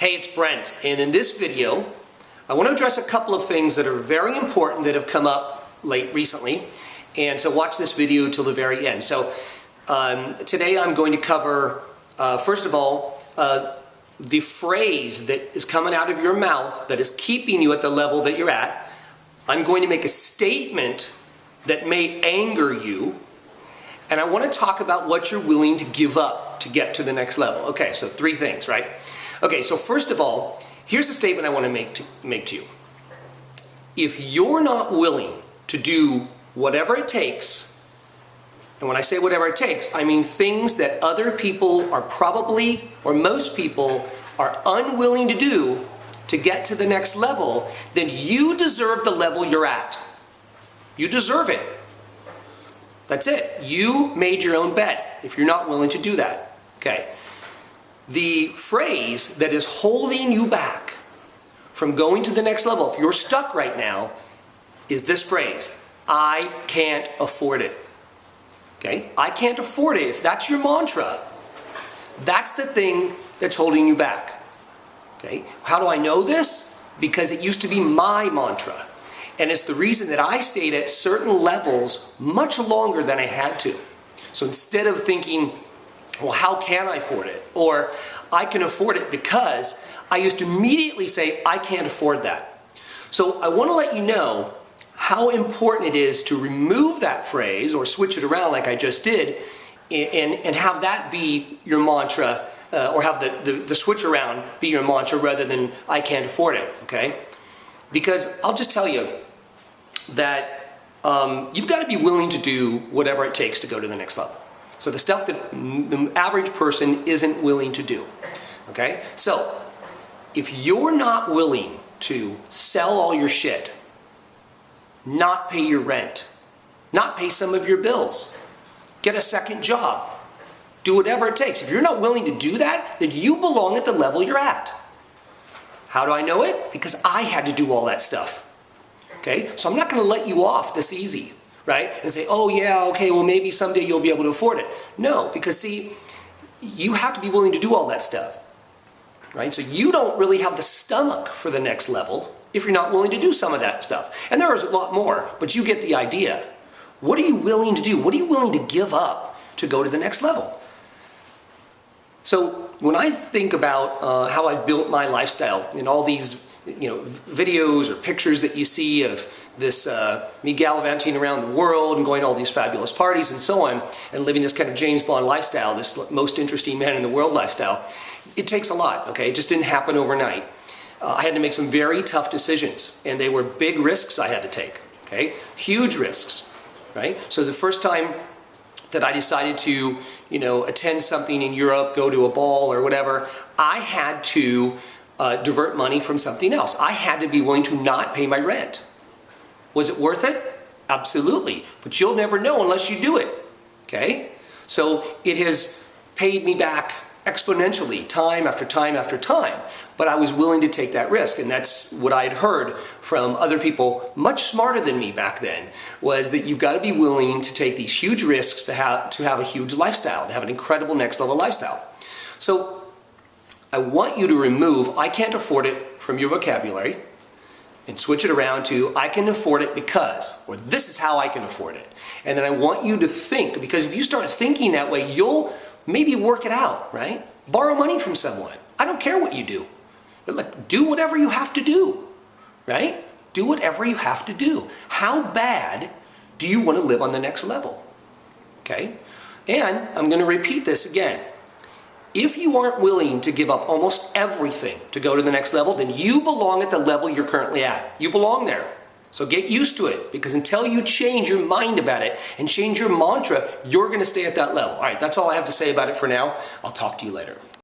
Hey, it's Brent, and in this video, I want to address a couple of things that are very important that have come up recently, and so watch this video till the very end. So today I'm going to cover, first of all, the phrase that is coming out of your mouth that is keeping you at the level that you're at. I'm going to make a statement that may anger you, and I want to talk about what you're willing to give up to get to the next level. Okay, so three things, right? Okay, so first of all, here's a statement I want to make to you. If you're not willing to do whatever it takes, and when I say whatever it takes, I mean things that other people are probably, or most people, are unwilling to do to get to the next level, then you deserve the level you're at. You deserve it. That's it. You made your own bet if you're not willing to do that. Okay. The phrase that is holding you back from going to the next level, if you're stuck right now, is this phrase: I can't afford it. Okay? I can't afford it. If that's your mantra, that's the thing that's holding you back. Okay? How do I know this? Because it used to be my mantra. And it's the reason that I stayed at certain levels much longer than I had to. So instead of thinking, well, how can I afford it? Or I can afford it because, I used to immediately say, I can't afford that. So I want to let you know how important it is to remove that phrase or switch it around like I just did and have that be your mantra, or have the switch around be your mantra rather than I can't afford it, okay? Because I'll just tell you that you've got to be willing to do whatever it takes to go to the next level. So the stuff that the average person isn't willing to do, okay? So if you're not willing to sell all your shit, not pay your rent, not pay some of your bills, get a second job, do whatever it takes. If you're not willing to do that, then you belong at the level you're at. How do I know it? Because I had to do all that stuff. Okay? So I'm not going to let you off this easy, right? And say, oh yeah, okay, well maybe someday you'll be able to afford it. No, because see, you have to be willing to do all that stuff. Right? So you don't really have the stomach for the next level if you're not willing to do some of that stuff. And there is a lot more, but you get the idea. What are you willing to do? What are you willing to give up to go to the next level? So when I think about how I've built my lifestyle in all these videos or pictures that you see of this me gallivanting around the world and going to all these fabulous parties and so on, and living this kind of James Bond lifestyle, this most interesting man in the world lifestyle, it takes a lot, okay? It just didn't happen overnight. I had to make some very tough decisions, and they were big risks I had to take, okay? Huge risks, right? So the first time that I decided to, attend something in Europe, go to a ball or whatever, I had to divert money from something else. I had to be willing to not pay my rent. Was it worth it? Absolutely. But you'll never know unless you do it. Okay? So it has paid me back exponentially, time after time after time. But I was willing to take that risk, and that's what I had heard from other people much smarter than me back then, was that you've got to be willing to take these huge risks to have a huge lifestyle, to have an incredible next level lifestyle. So I want you to remove I can't afford it from your vocabulary and switch it around to I can afford it because, or this is how I can afford it. And then I want you to think, because if you start thinking that way, you'll maybe work it out, right? Borrow money from someone. I don't care what you do. Like, do whatever you have to do, right? Do whatever you have to do. How bad do you want to live on the next level? Okay? And I'm going to repeat this again. If you aren't willing to give up almost everything to go to the next level, then you belong at the level you're currently at. You belong there. So get used to it, because until you change your mind about it and change your mantra, you're going to stay at that level. All right, that's all I have to say about it for now. I'll talk to you later.